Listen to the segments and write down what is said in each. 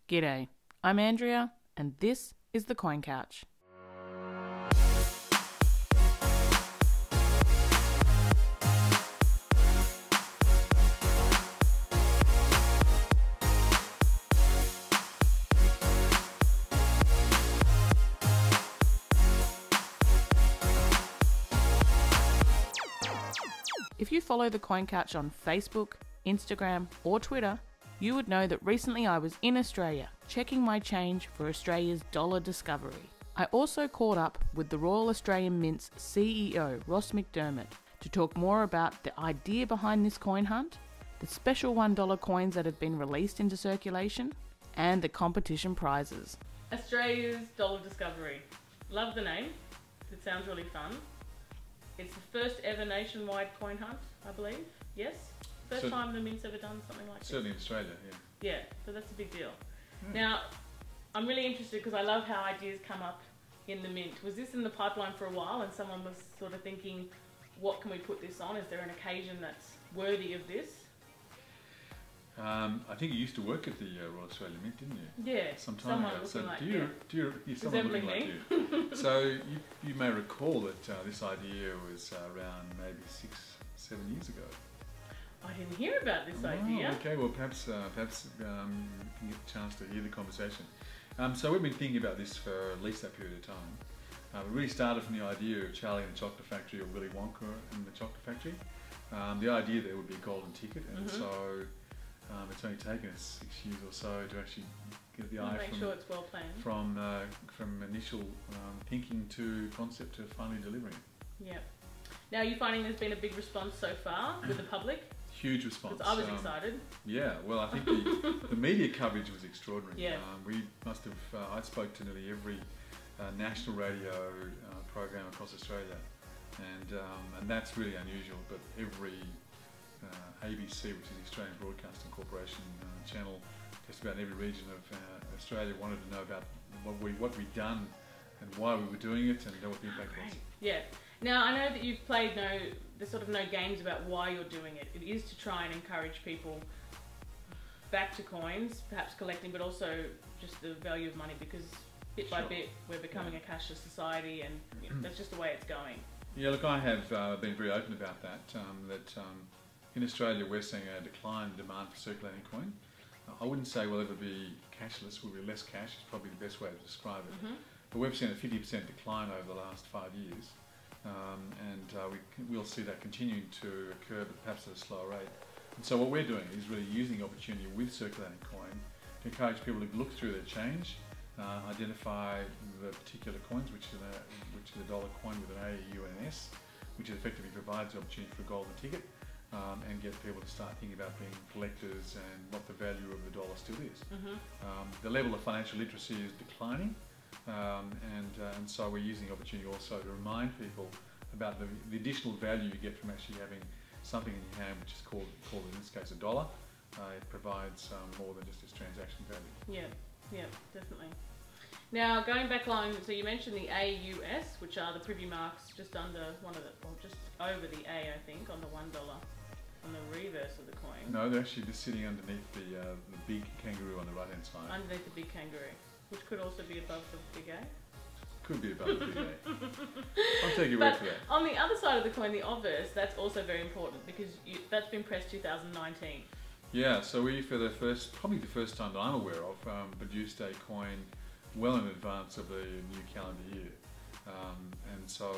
G'day, I'm Andrea, and this is the Coin Couch. If you follow the Coin Couch on Facebook, Instagram, or Twitter, you would know that recently I was in Australia checking my change for Australia's dollar discovery. I also caught up with the Royal Australian Mint's CEO, Ross MacDiarmid, to talk more about the idea behind this coin hunt, the special $1 coins that have been released into circulation, and the competition prizes. Australia's dollar discovery. Love the name. It sounds really fun. It's the first ever nationwide coin hunt, I believe. Yes? First time the Mint's ever done something like this. Certainly in Australia, yeah. Yeah, so that's a big deal. Now, I'm really interested because I love how ideas come up in the Mint. Was this in the pipeline for a while and someone was sort of thinking, what can we put this on? Is there an occasion that's worthy of this? I think you used to work at the Royal Australian Mint, didn't you? Yeah, sometime ago. Looking like Someone looking like you. So you may recall that this idea was around maybe 6-7 years ago. I didn't hear about this idea. Okay, well perhaps you can get a chance to hear the conversation. So we've been thinking about this for at least that period of time. We really started from the idea of Charlie and the Chocolate Factory, or Willy Wonka and the Chocolate Factory. The idea there would be a golden ticket, and so it's only taken us 6 years or so to actually get the eye sure it's well planned. From initial thinking to concept to finally delivering. Yep. Now, are you finding there's been a big response so far with the public? Huge response. Because I was excited. Yeah, well, I think the media coverage was extraordinary. Yeah. We must have, I spoke to nearly every national radio program across Australia, and that's really unusual, but every ABC, which is the Australian Broadcasting Corporation channel, just about in every region of Australia wanted to know about what we'd done and why we were doing it and what the impact was. Yeah. Now, I know that you've played there's sort of no games about why you're doing it. It is to try and encourage people back to coins, perhaps collecting, but also just the value of money, because bit by bit we're becoming a cashless society, and that's just the way it's going. Yeah, look, I have been very open about that, in Australia we're seeing a decline in demand for circulating coin. I wouldn't say we'll ever be cashless, we'll be less cash, it's probably the best way to describe it. But we've seen a 50% decline over the last 5 years. We'll see that continuing to occur, but perhaps at a slower rate. And so what we're doing is really using the opportunity with circulating coin to encourage people to look through their change, identify the particular coins, which is a dollar coin with an A, a U and an S, which effectively provides the opportunity for a golden ticket, and get people to start thinking about being collectors and what the value of the dollar still is. The level of financial literacy is declining. And so we're using the opportunity also to remind people about the additional value you get from actually having something in your hand, which is called in this case a dollar. It provides more than just its transaction value. Yeah, definitely. Now, going back along, so you mentioned the AUS, which are the privy marks just under just over the A, I think, on the $1 on the reverse of the coin. No, they're actually just sitting underneath the big kangaroo on the right hand side. Underneath the big kangaroo. Which could also be above the big A? Could be above the big A. I'll take your word for that. On the other side of the coin, the obverse, that's also very important because that's been pressed 2019. Yeah, so we, probably the first time that I'm aware of, produced a coin well in advance of the new calendar year. And so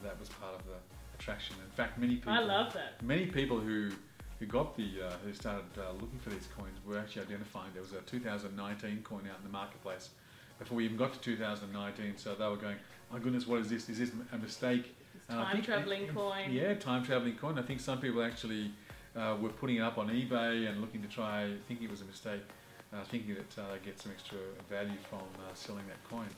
that was part of the attraction. In fact, many people... I love that. Many people who started looking for these coins were actually identifying there was a 2019 coin out in the marketplace before we even got to 2019, so they were going, my goodness, what is this? Is this a mistake? Time-travelling coin. Yeah, time-travelling coin. I think some people actually were putting it up on eBay and looking to try, thinking it was a mistake, thinking that they get some extra value from selling that coin.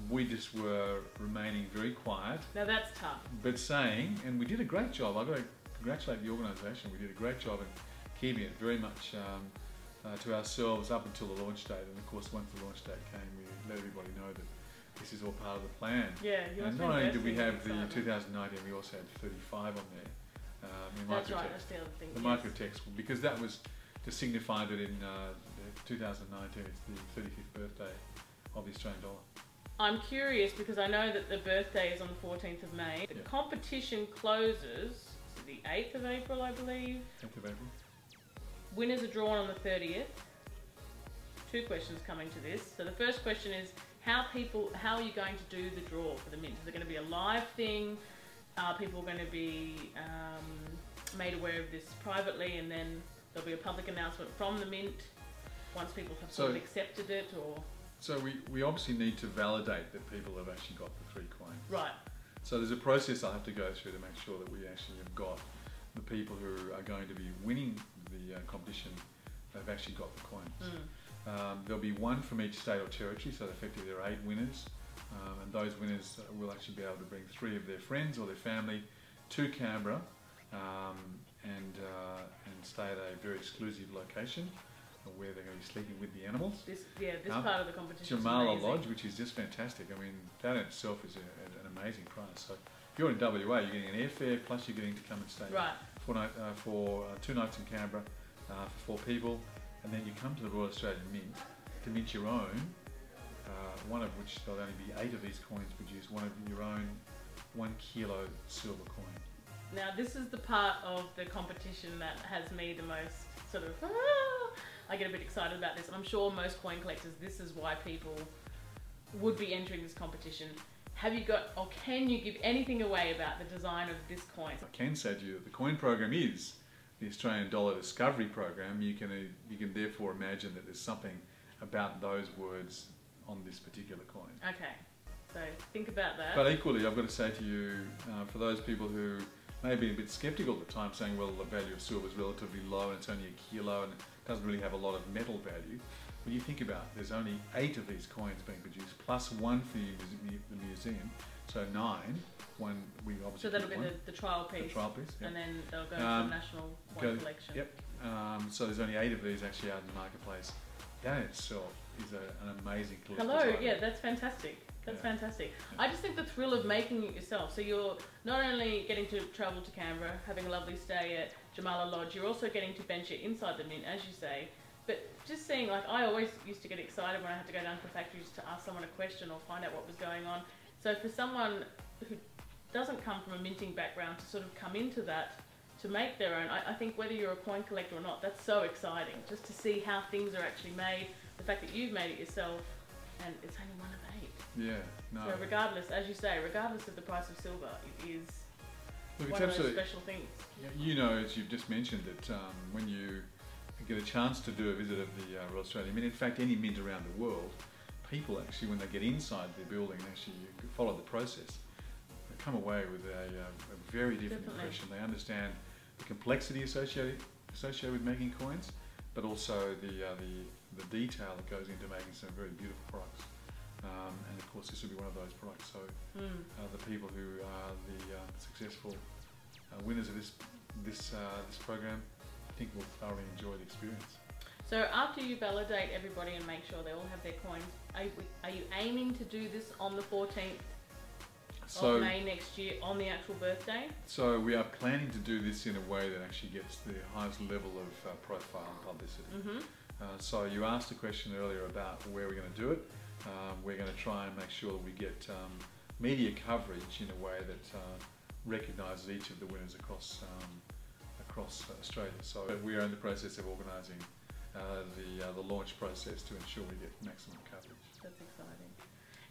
We just were remaining very quiet. Now that's tough. But saying, and we did a great job, I've got to congratulate the organisation, we did a great job in keeping it very much to ourselves up until the launch date, and of course once the launch date came we let everybody know that this is all part of the plan. Yeah, and not only did we have the 2019, we also had 35 on there. That's right, that's the other thing. The microtext, because that was to signify that in 2019 is the 35th birthday of the Australian dollar. I'm curious because I know that the birthday is on the 14th of May. The competition closes the 8th of April, I believe. 8th of April. Winners are drawn on the 30th. Two questions coming to this. So the first question is, how are you going to do the draw for the mint? Is it going to be a live thing? Are people going to be made aware of this privately, and then there'll be a public announcement from the mint once people have sort of accepted it? Or so we obviously need to validate that people have actually got the 3 coins. Right. So there's a process I have to go through to make sure that we actually have got the people who are going to be winning the competition have actually got the coins. There'll be 1 from each state or territory, so effectively there are 8 winners, and those winners will actually be able to bring 3 of their friends or their family to Canberra and stay at a very exclusive location where they're going to be sleeping with the animals. This part of the competition Jamala is Lodge, which is just fantastic. I mean, that in itself is an amazing prize. So if you're in WA, you're getting an airfare, plus you're getting to come and stay for 2 nights in Canberra for 4 people, and then you come to the Royal Australian Mint to mint your own, one of which there'll only be 8 of these coins produced, one of your own 1 kilo silver coin. Now this is the part of the competition that has me the most sort of, I get a bit excited about this. I'm sure most coin collectors, this is why people would be entering this competition. Have you got, or can you give anything away about the design of this coin? I can say to you that the coin program is the Australian Dollar Discovery Program. You can therefore imagine that there's something about those words on this particular coin. Okay, so think about that. But equally, I've got to say to you, for those people who may be a bit sceptical at the time, saying, well, the value of silver is relatively low and it's only a kilo and it doesn't really have a lot of metal value. When you think about it, there's only 8 of these coins being produced, plus 1 for the museum, so 9. We obviously so that'll be the trial piece. The trial piece, and then they'll go to the national coin collection. Yep. So there's only 8 of these actually out in the marketplace. That in itself is an amazing collector's item. Yeah, that's fantastic. That's fantastic. Yeah. I just think the thrill of making it yourself. So you're not only getting to travel to Canberra, having a lovely stay at Jamala Lodge, you're also getting to venture inside the mint, as you say. But just seeing, like, I always used to get excited when I had to go down to the factories to ask someone a question or find out what was going on. So for someone who doesn't come from a minting background to sort of come into that, to make their own, I think whether you're a coin collector or not, that's so exciting. Just to see how things are actually made, the fact that you've made it yourself, and it's only 1 of 8. Yeah, no. So regardless, as you say, regardless of the price of silver, it is one of those special things. You know, as you've just mentioned, that when you get a chance to do a visit of the Royal Australian Mint, in fact any mint around the world, people actually, when they get inside the building and actually you follow the process, they come away with a very different impression. They understand the complexity associated with making coins, but also the detail that goes into making some very beautiful products. And of course this will be one of those products. So the people who are the successful winners of this program, I think will thoroughly enjoy the experience. So after you validate everybody and make sure they all have their coins, are you aiming to do this on the 14th of May next year on the actual birthday? So we are planning to do this in a way that actually gets the highest level of profile and publicity. So you asked a question earlier about where we're going to do it. We're going to try and make sure that we get media coverage in a way that recognises each of the winners across Australia. So we are in the process of organising the launch process to ensure we get maximum coverage. That's exciting.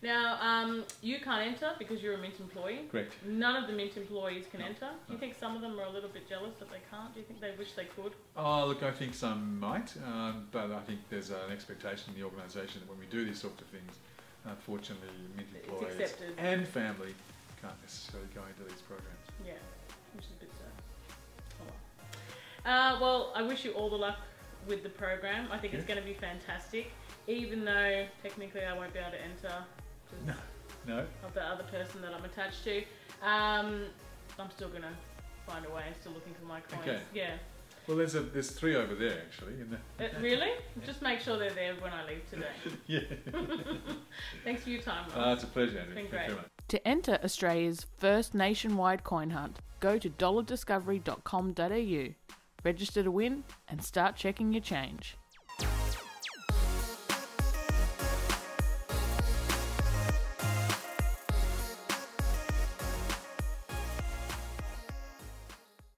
Now, you can't enter because you're a Mint employee. Correct. None of the Mint employees can enter. Do you think some of them are a little bit jealous that they can't? Do you think they wish they could? Oh, look, I think some might, but I think there's an expectation in the organisation that when we do these sorts of things, unfortunately, Mint employees and family can't necessarily go into these programs. Yeah, which is a bit sad. Oh well. Well, I wish you all the luck with the program. I think it's going to be fantastic, even though technically I won't be able to enter. No. Of the other person that I'm attached to. I'm still going to find a way. I'm still looking for my coins. Okay. Yeah. Well, there's 3 over there actually. Really? Yeah. Just make sure they're there when I leave today. Yeah. Thanks for your time, Ross. It's a pleasure, Andrew. It's been great. To enter Australia's first nationwide coin hunt, go to dollardiscovery.com.au, register to win, and start checking your change.